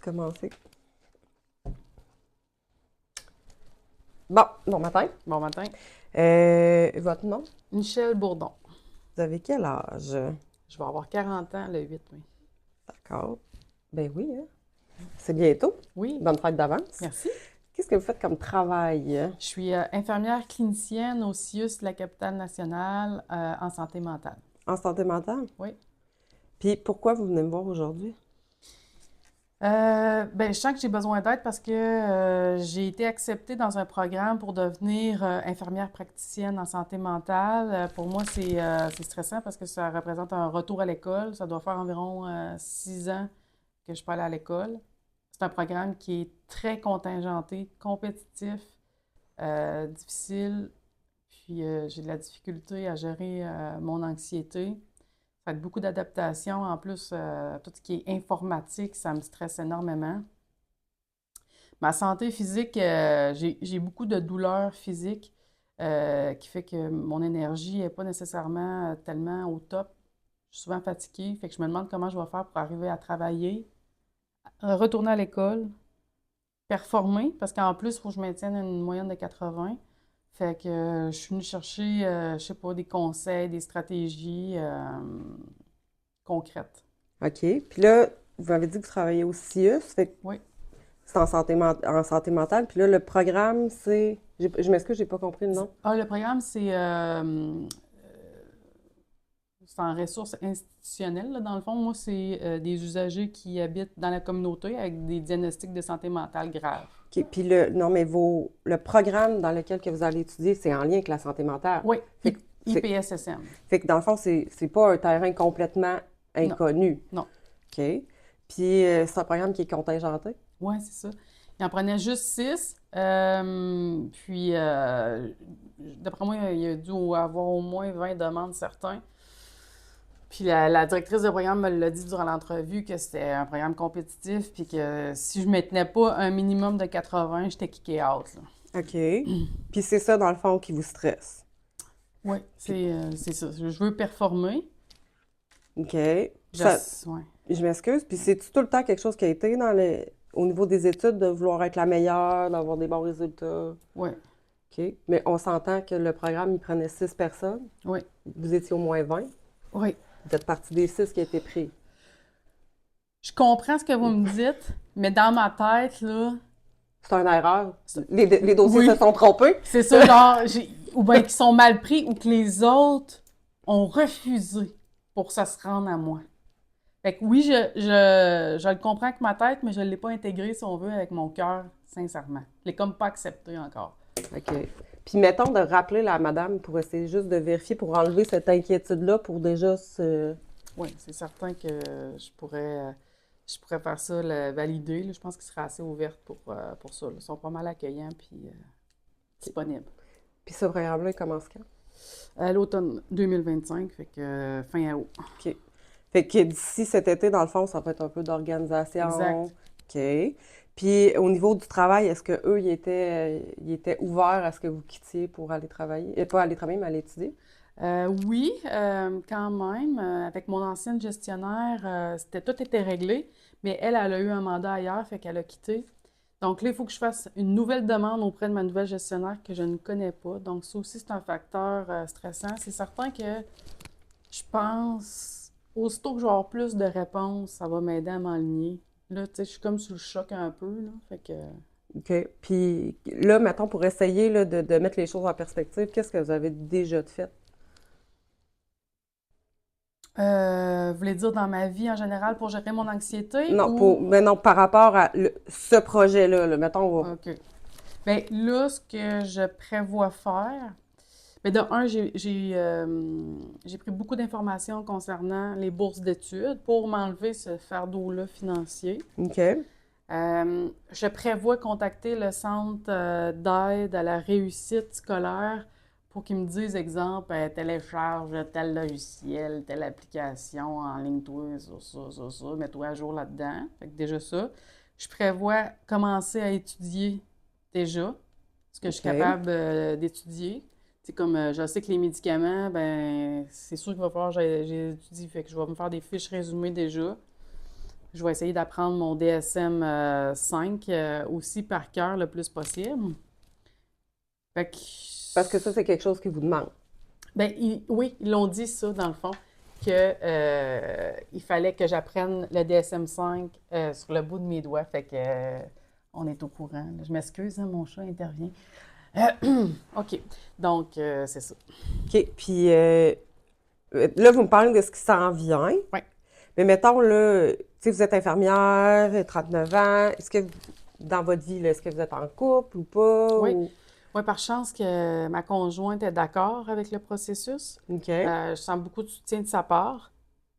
commencer. Bon matin. Bon matin. Votre nom? Michel Bourdon. Vous avez quel âge? Je vais avoir 40 ans le 8 mai. D'accord. Ben oui, hein? C'est bientôt. Oui, Bonne fête d'avance. merci. Qu'est-ce que vous faites comme travail? Je suis infirmière clinicienne au CIUS de la capitale nationale en santé mentale. En santé mentale? Oui. Puis pourquoi vous venez me voir aujourd'hui? Ben, je sens que j'ai besoin d'aide parce que j'ai été acceptée dans un programme pour devenir infirmière praticienne en santé mentale. Pour moi, c'est stressant parce que ça représente un retour à l'école. Ça doit faire environ 6 ans que je peux aller à l'école. C'est un programme qui est très contingenté, compétitif, difficile, puis j'ai de la difficulté à gérer mon anxiété. Ça fait beaucoup d'adaptation. En plus, tout ce qui est informatique, ça me stresse énormément. Ma santé physique, j'ai beaucoup de douleurs physiques qui fait que mon énergie n'est pas nécessairement tellement au top. Je suis souvent fatiguée, fait que je me demande comment je vais faire pour arriver à travailler, retourner à l'école, performer, parce qu'en plus, il faut que je maintienne une moyenne de 80. Fait que je suis venue chercher, je sais pas, des conseils, des stratégies concrètes. OK. Puis là, vous m'avez dit que vous travaillez au CIUS, fait que Oui. c'est en santé mentale. Puis là, le programme, c'est... Je m'excuse, j'ai pas compris le nom. Ah, le programme, c'est en ressources institutionnelles, là, dans le fond. Moi, c'est des usagers qui habitent dans la communauté avec des diagnostics de santé mentale graves. OK. Puis non, mais le programme dans lequel que vous allez étudier, c'est en lien avec la santé mentale. Oui, Fait que, c'est- IPSSM. fait que dans le fond, c'est pas un terrain complètement Non, inconnu. non. OK. Puis c'est un programme qui est contingenté. Oui, c'est ça. Il en prenait juste 6. Puis, d'après moi, il a dû avoir au moins 20 demandes, certains. Puis la directrice de programme me l'a dit durant l'entrevue que c'était un programme compétitif, puis que si je ne maintenais pas un minimum de 80, j'étais kické out, là. OK. Puis c'est ça, dans le fond, qui vous stresse. Oui, c'est ça. Je veux performer. OK. Puis Je, ça, ouais. je m'excuse. Puis c'est tout le temps quelque chose qui a été au niveau des études, de vouloir être la meilleure, d'avoir des bons résultats. Oui, OK. Mais on s'entend que le programme, il prenait 6 personnes. oui, Vous étiez au moins 20. oui. Vous êtes partie des 6 qui a été pris. Je comprends ce que vous me dites, mais dans ma tête, là, C'est une erreur. Les dossiers oui, se sont trompés. c'est ça, genre, ou bien qu'ils sont mal pris ou que les autres ont refusé pour que ça se rende à moi. Fait que oui, je le comprends avec ma tête, mais je ne l'ai pas intégré, si on veut, avec mon cœur, sincèrement. Je l'ai comme pas accepté encore. OK. Puis mettons de rappeler la madame pour essayer juste de vérifier, pour enlever cette inquiétude-là, pour déjà se... Oui, c'est certain que je pourrais faire ça, valider, là. Je pense qu'il sera assez ouverte pour ça, là. Ils sont pas mal accueillants puis disponibles. Puis ce programme-là, il commence quand? À l'automne 2025, fait que fin août. OK. Fait que d'ici cet été, dans le fond, ça va être un peu Exact. d'organisation. OK. Puis au niveau du travail, est-ce que eux, ils étaient ouverts à ce que vous quittiez pour aller travailler? Et pas aller travailler, mais aller étudier? Oui, quand même. Avec mon ancienne gestionnaire, tout était réglé, mais elle a eu un mandat ailleurs, fait qu'elle a quitté. Donc là, il faut que je fasse une nouvelle demande auprès de ma nouvelle gestionnaire que je ne connais pas. Donc ça aussi, c'est un facteur stressant. C'est certain que je pense, aussitôt que je vais avoir plus de réponses, ça va m'aider à m'enligner. Là, tu sais, je suis comme sous le choc un peu, là. Fait que, OK. Puis là, mettons, pour essayer là, de mettre les choses en perspective, qu'est-ce que vous avez déjà fait? vous voulez dire dans ma vie en général pour gérer mon anxiété Non, ou... mais non, par rapport à ce projet-là, là, mettons, OK. Bien, là, ce que je prévois faire, bien, de un, j'ai pris beaucoup d'informations concernant les bourses d'études pour m'enlever ce fardeau-là financier. OK. Je prévois contacter le centre d'aide à la réussite scolaire pour qu'ils me disent, exemple, télécharge tel logiciel, telle application en ligne, toi, ça, mets-toi à jour là-dedans. Fait que déjà ça. Je prévois commencer à étudier déjà ce que je suis OK. capable d'étudier. C'est comme je sais que les médicaments, ben c'est sûr qu'il va falloir que j'étudie. Fait que je vais me faire des fiches résumées déjà. Je vais essayer d'apprendre mon DSM-5 aussi par cœur le plus possible. Fait que, Parce que ça, c'est quelque chose qui vous demande. ben, oui, ils l'ont dit ça, dans le fond, que il fallait que j'apprenne le DSM-5 sur le bout de mes doigts. Fait que on est au courant. Là. Je m'excuse, hein, mon chat intervient. OK. Donc, c'est ça. OK. Puis là, vous me parlez de ce qui s'en vient. Oui. Mais mettons, là, tu sais, vous êtes infirmière, 39 ans. Est-ce que, dans votre vie, là, est-ce que vous êtes en couple ou pas? Oui. Ou... Oui, par chance que ma conjointe est d'accord avec le processus. OK. Je sens beaucoup de soutien de sa part.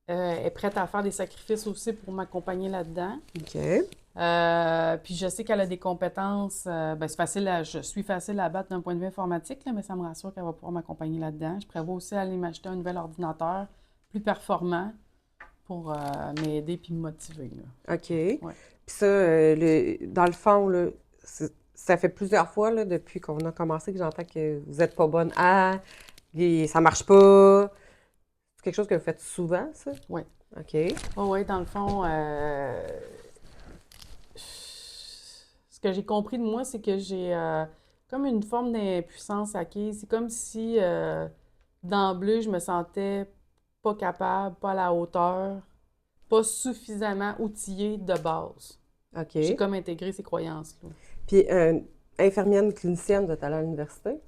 Elle est prête à faire des sacrifices aussi pour m'accompagner là-dedans. OK. Puis je sais qu'elle a des compétences, ben c'est facile je suis facile à battre d'un point de vue informatique, là, mais ça me rassure qu'elle va pouvoir m'accompagner là-dedans. Je prévois aussi aller m'acheter un nouvel ordinateur plus performant pour m'aider puis me motiver. Là. OK. Ouais. Puis ça, dans le fond, là, ça fait plusieurs fois là, depuis qu'on a commencé que j'entends que vous n'êtes pas bonne à, ça marche pas. C'est quelque chose que vous faites souvent, ça? Oui. OK. Oui, dans le fond, ce que j'ai compris de moi, c'est que j'ai comme une forme d'impuissance acquise. C'est comme si d'emblée, je me sentais pas capable, pas à la hauteur, pas suffisamment outillée de base. OK. J'ai comme intégré ces croyances-là. Puis, infirmière clinicienne, vous êtes allée à l'université?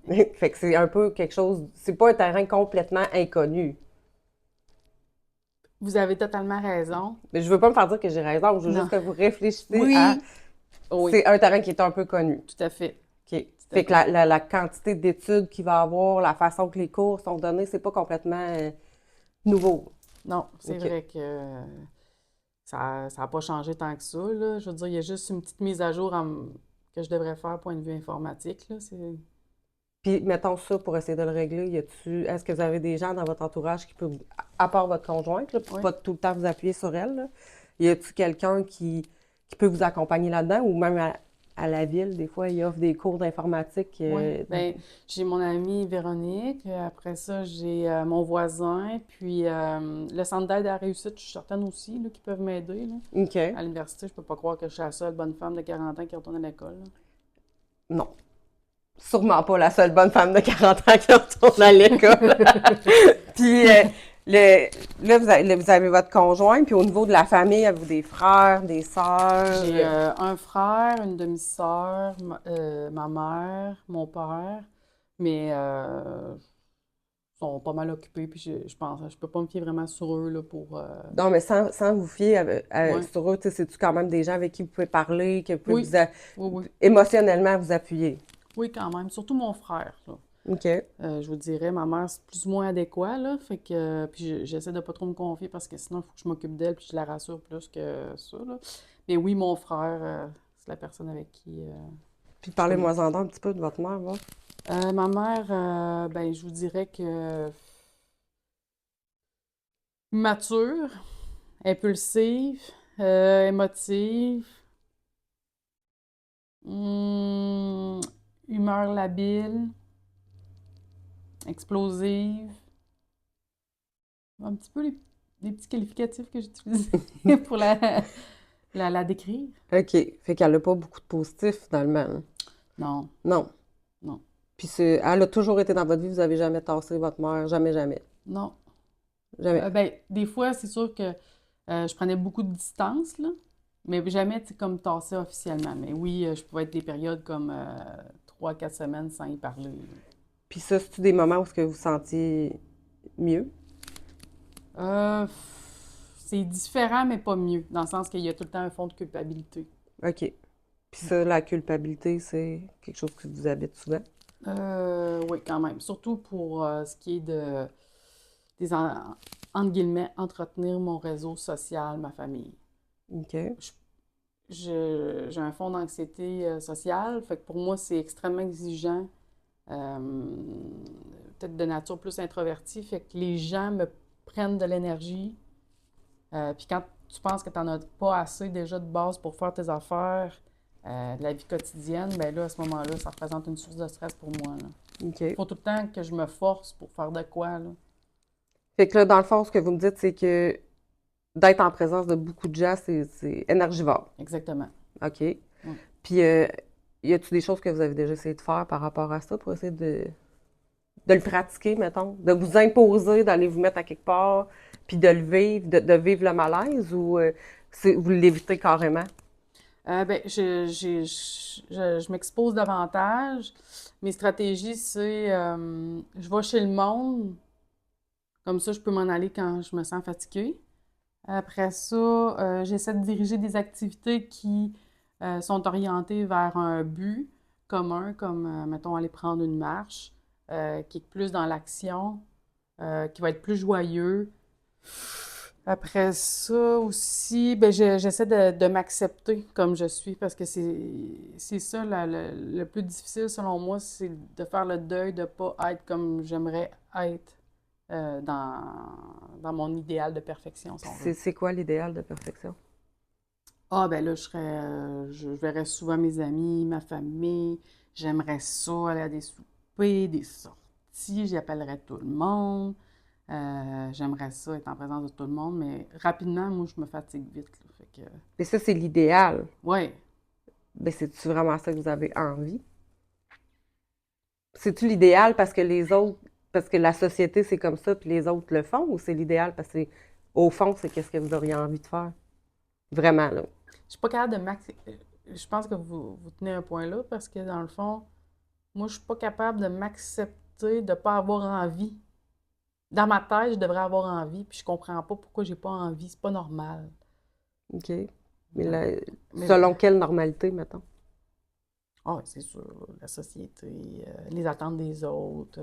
Fait que c'est un peu quelque chose, c'est pas un terrain complètement inconnu. Vous avez totalement raison. Mais je veux pas me faire dire que j'ai raison, je veux Non. juste que vous réfléchissiez Oui. à. Oui, C'est un terrain qui est un peu connu. tout à fait. OK. à Fait que la quantité d'études qu'il va y avoir, la façon que les cours sont donnés, c'est pas complètement nouveau. Non, c'est OK. vrai que ça n'a pas changé tant que ça, là. Je veux dire, il y a juste une petite mise à jour que je devrais faire point de vue informatique, là. Puis, mettons ça pour essayer de le régler. Est-ce que vous avez des gens dans votre entourage qui peuvent, à part votre conjointe, là, pour Oui. pas tout le temps vous appuyer sur elle, là, y a-t-il quelqu'un qui peut vous accompagner là-dedans ou même à la ville, des fois, ils offrent des cours d'informatique. Oui. Ben, j'ai mon amie Véronique. Après ça, j'ai mon voisin. Puis le centre d'aide à la réussite, je suis certaine aussi, là, qui peuvent m'aider, là. OK. À l'université, je peux pas croire que je suis la seule bonne femme de 40 ans qui retourne à l'école, là. Non. Sûrement pas la seule bonne femme de 40 ans qui retourne à l'école. Puis, là, vous avez votre conjoint, puis au niveau de la famille, avez-vous des frères, des sœurs? J'ai un frère, une demi-sœur, ma mère, mon père, mais ils sont pas mal occupés, puis je pense, je peux pas me fier vraiment sur eux là, pour... Non, mais sans vous fier Ouais. sur eux, tu sais, c'est-tu quand même des gens avec qui vous pouvez parler, que vous pouvez Oui, oui. émotionnellement vous appuyer? Oui, quand même. Surtout mon frère, là. OK. Je vous dirais, ma mère, c'est plus ou moins adéquat, là. Fait que, puis j'essaie de pas trop me confier parce que sinon, il faut que je m'occupe d'elle puis je la rassure plus que ça, là. Mais oui, mon frère, c'est la personne avec qui... Puis parlez-moi-en un petit peu de votre mère, va. Ma mère, ben, je vous dirais que mature, impulsive, émotive, hum, humeur labile, explosive. Un petit peu les petits qualificatifs que j'utilise pour la décrire. OK. Fait qu'elle n'a pas beaucoup de positifs, finalement. Là. Non, Non. non, Puis elle a toujours été dans votre vie, vous avez jamais tassé votre mère, jamais, jamais. non. Jamais. Ben, des fois, c'est sûr que je prenais beaucoup de distance, là, mais jamais, tu sais, comme tasser officiellement. Mais oui, je pouvais être des périodes comme 3, 4 semaines sans y parler. Puis ça, c'est-tu des moments où est-ce que vous vous sentiez mieux? C'est différent, mais pas mieux, dans le sens qu'il y a tout le temps un fond de culpabilité. OK. Puis ça, la culpabilité, c'est quelque chose qui vous habite souvent? Oui, quand même. Surtout pour ce qui est entre guillemets, entretenir mon réseau social, ma famille. OK. J'ai un fond d'anxiété sociale, fait que pour moi, c'est extrêmement exigeant, euh, peut-être de nature plus introvertie, fait que les gens me prennent de l'énergie. Puis quand tu penses que tu n'en as pas assez déjà de base pour faire tes affaires, de la vie quotidienne, ben là, à ce moment-là, ça représente une source de stress pour moi, là. OK. Il faut tout le temps que je me force pour faire de quoi, là. Fait que là, dans le fond, ce que vous me dites, c'est que d'être en présence de beaucoup de gens, c'est énergivore. Exactement. OK. Mm. Puis, y a-t-il des choses que vous avez déjà essayé de faire par rapport à ça pour essayer de le pratiquer, mettons? De vous imposer d'aller vous mettre à quelque part, puis de le vivre, de vivre le malaise, ou vous l'évitez carrément? Ben, je m'expose davantage. Mes stratégies, c'est je vais chez le monde, comme ça je peux m'en aller quand je me sens fatiguée. Après ça, j'essaie de diriger des activités qui sont orientées vers un but commun, comme, mettons, aller prendre une marche, qui est plus dans l'action, qui va être plus joyeux. Après ça aussi, ben, j'essaie de m'accepter comme je suis parce que c'est ça le plus difficile selon moi, c'est de faire le deuil de ne pas être comme j'aimerais être dans mon idéal de perfection, si on veut. C'est quoi l'idéal de perfection? Ah, ben là, je verrais souvent mes amis, ma famille. J'aimerais ça aller à des soupers, des sorties. J'appellerais tout le monde. J'aimerais ça être en présence de tout le monde, mais rapidement, moi, je me fatigue vite, là. Fait que, Mais ça, c'est l'idéal. ouais. Ben, c'est-tu vraiment ça que vous avez envie? C'est-tu l'idéal parce que les autres, parce que la société, c'est comme ça, puis les autres le font, ou c'est l'idéal parce que, au fond, c'est qu'est-ce que vous auriez envie de faire? Vraiment, là. Je suis pas capable de Je pense que vous tenez un point là parce que dans le fond, moi, je suis pas capable de m'accepter de pas avoir envie. Dans ma tête, je devrais avoir envie, puis je comprends pas pourquoi j'ai pas envie. C'est pas normal. OK. Mais Ouais. là, Mais selon quelle normalité, mettons? ah, c'est sûr, la société, les attentes des autres.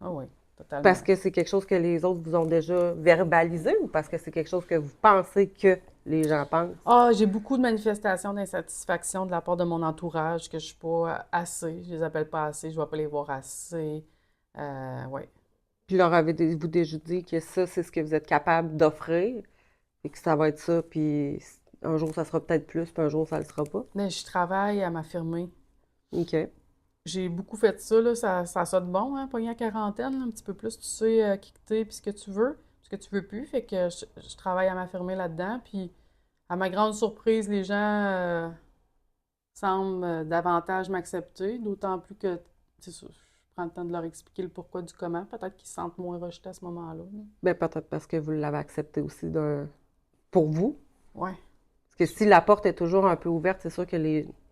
Ah oui, Parce totalement. que c'est quelque chose que les autres vous ont déjà verbalisé ou parce que c'est quelque chose que vous pensez que les gens pensent? Ah, j'ai beaucoup de manifestations d'insatisfaction de la part de mon entourage que je suis pas assez. Je les appelle pas assez, je vais pas les voir assez. Ouais. Puis leur avez-vous déjà dit que ça, c'est ce que vous êtes capable d'offrir et que ça va être ça, puis un jour, ça sera peut-être plus, puis un jour, ça le sera pas? Mais je travaille à m'affirmer. OK. J'ai beaucoup fait ça, là, ça sonne bon, hein, pogner à quarantaine, là, un petit peu plus, tu sais qui que t'es, puis ce que tu veux, ce que tu veux plus. Fait que je travaille à m'affirmer là-dedans, puis à ma grande surprise, les gens semblent davantage m'accepter, d'autant plus que, c'est ça, je prends le temps de leur expliquer le pourquoi du comment. Peut-être qu'ils se sentent moins rejetés à ce moment-là, là. Ben peut-être parce que vous l'avez accepté aussi pour vous. Ouais. Parce que si la porte est toujours un peu ouverte, c'est sûr que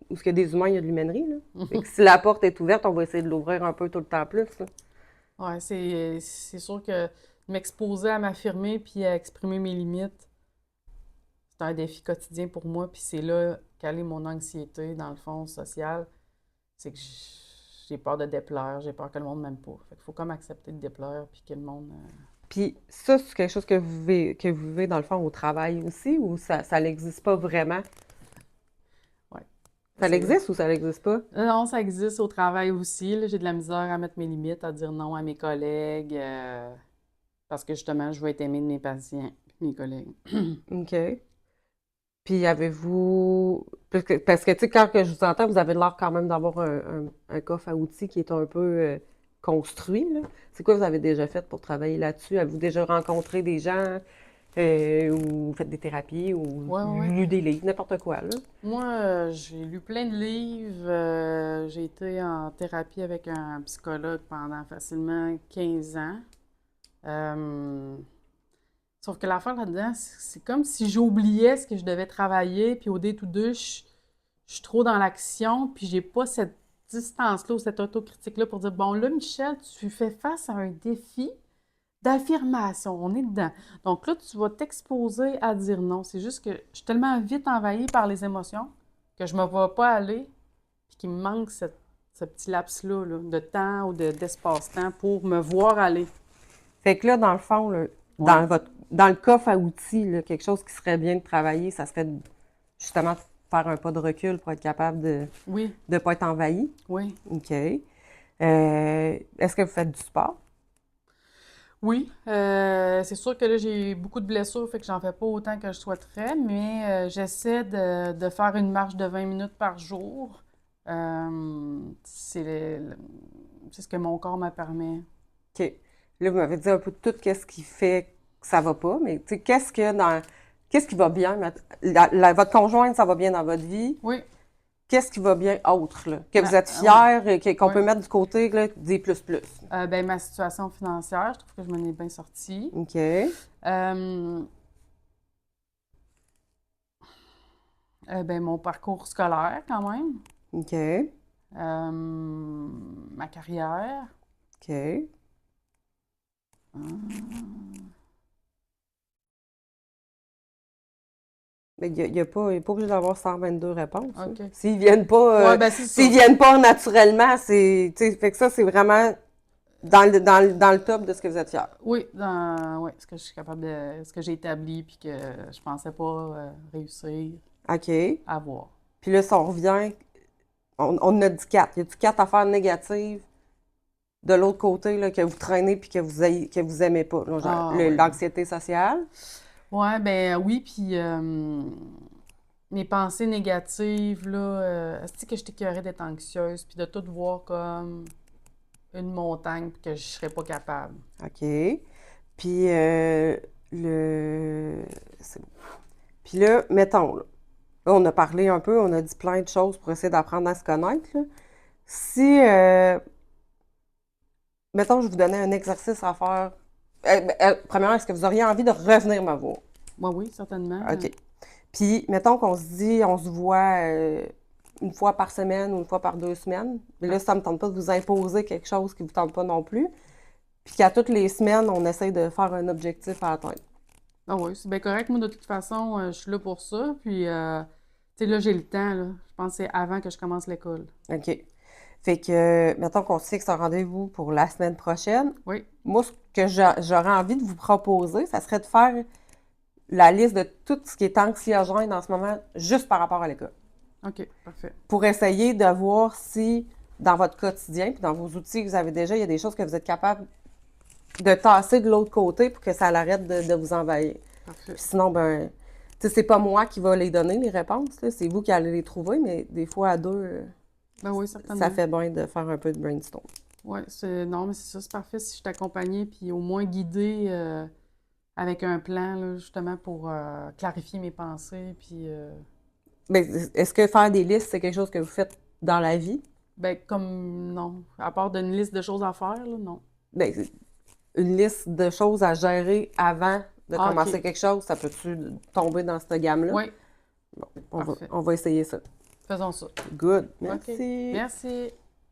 où il y a des humains, il y a de l'humainerie, là. Fait que si la porte est ouverte, on va essayer de l'ouvrir un peu tout le temps plus, là. Ouais, c'est sûr que m'exposer à m'affirmer puis à exprimer mes limites, c'est un défi quotidien pour moi, puis c'est là qu'elle est mon anxiété, dans le fond, sociale. C'est que j'ai peur de déplaire, j'ai peur que le monde m'aime pas. Fait qu'il faut comme accepter de déplaire, puis que le monde... Puis ça, c'est quelque chose que vous vivez dans le fond au travail aussi, ou ça n'existe pas vraiment? Ouais. Ça C'est... existe ou ça n'existe pas? Non, ça existe au travail aussi, là. J'ai de la misère à mettre mes limites, à dire non à mes collègues, parce que justement, je veux être aimée de mes patients, mes collègues. OK. Puis avez-vous... Parce que, tu sais, quand que je vous entends, vous avez l'air quand même d'avoir un coffre à outils qui est un peu construit, là. C'est quoi vous avez déjà fait pour travailler là-dessus? Avez-vous déjà rencontré des gens ou fait des thérapies ou Ouais, ouais, ouais. lu des livres, n'importe quoi, là? Moi, j'ai lu plein de livres. J'ai été en thérapie avec un psychologue pendant facilement 15 ans. Euh, Sauf que l'affaire là-dedans, c'est comme si j'oubliais ce que je devais travailler, puis au day-to-day, je suis trop dans l'action, puis j'ai pas cette distance-là ou cette autocritique-là pour dire, bon, là, Michel, tu fais face à un défi d'affirmation, on est dedans. Donc là, tu vas t'exposer à dire non. C'est juste que je suis tellement vite envahie par les émotions que je me vois pas aller, puis qu'il me manque ce petit laps-là là, de temps ou d'espace-temps pour me voir aller. Fait que là, dans le fond, là, Ouais. dans le coffre à outils, là, quelque chose qui serait bien de travailler, ça serait justement de faire un pas de recul pour être capable de Oui, ne pas être envahi. oui. OK. Est-ce que vous faites du sport? Oui, c'est sûr que là, j'ai beaucoup de blessures, fait que j'en fais pas autant que je souhaiterais, mais j'essaie de faire une marche de 20 minutes par jour. C'est c'est ce que mon corps me permet. OK. Là, vous m'avez dit un peu tout ce qui fait que ça va pas, mais tu sais, qu'est-ce que Qu'est-ce qui va bien? Votre conjointe, ça va bien dans votre vie? Oui. Qu'est-ce qui va bien autre, là? Que vous êtes Oui. fiers, qu'on Oui. peut mettre du côté, là, des plus. Ben, ma situation financière, je trouve que je m'en ai bien sortie. OK. Ben, mon parcours scolaire, quand même. OK. Ma carrière. OK. Mais il n'y a pas obligé d'avoir 122 réponses. Hein. OK. S'ils viennent pas, Ouais, ben, c'est ça. s'ils viennent pas naturellement, c'est, tu sais, fait que ça, c'est vraiment dans le top de ce que vous êtes fiers. Oui, ce que je suis capable de, ce que j'ai établi puis que je pensais pas réussir OK. à avoir. Puis là, si on revient, on en a dit 4. Y a-tu 4 affaires négatives de l'autre côté là, que vous traînez puis que vous aimez pas? Là, genre, Ouais. l'anxiété sociale. Ouais, ben oui, puis mes pensées négatives, là, est-ce que je t'écœurais d'être anxieuse puis de tout voir comme une montagne puis que je serais pas capable. OK. Puis le... c'est bon. Puis là, mettons, là, on a parlé un peu, on a dit plein de choses pour essayer d'apprendre à se connaître. Là. Si, mettons, je vous donnais un exercice à faire. Premièrement, est-ce que vous auriez envie de revenir me voir? Moi, oui, certainement. OK. Puis, mettons qu'on se dit, on se voit une fois par semaine ou une fois par 2 semaines. Mais là, ça ne me tente pas de vous imposer quelque chose qui ne vous tente pas non plus. Puis qu'à toutes les semaines, on essaye de faire un objectif à atteindre. Ah oui, c'est bien correct. Moi, de toute façon, je suis là pour ça. Puis, tu sais, là, j'ai le temps, là. Je pense que c'est avant que je commence l'école. OK. Fait que, mettons qu'on se fixe un rendez-vous pour la semaine prochaine. Oui. Moi, ce que j'aurais envie de vous proposer, ça serait de faire la liste de tout ce qui est anxiogène en ce moment, juste par rapport à l'école. OK, parfait. Pour essayer de voir si, dans votre quotidien, puis dans vos outils que vous avez déjà, il y a des choses que vous êtes capable de tasser de l'autre côté pour que ça l'arrête de vous envahir. Parfait. Puis sinon, ben, tu sais, c'est pas moi qui va les donner, les réponses, là, c'est vous qui allez les trouver, mais des fois, à deux, Ben oui, certainement. ça fait bien de faire un peu de brainstorm. Oui, non, mais c'est ça, c'est parfait si je t'accompagnais, puis au moins guider avec un plan, là, justement, pour clarifier mes pensées, puis... Mais est-ce que faire des listes, c'est quelque chose que vous faites dans la vie? Ben, comme, non. À part d'une liste de choses à faire, là, non. Ben, une liste de choses à gérer avant de commencer OK. quelque chose, ça peut-tu tomber dans cette gamme-là? Oui, Bon, parfait. on va essayer ça. Faisons ça. Good. OK. Merci. Merci.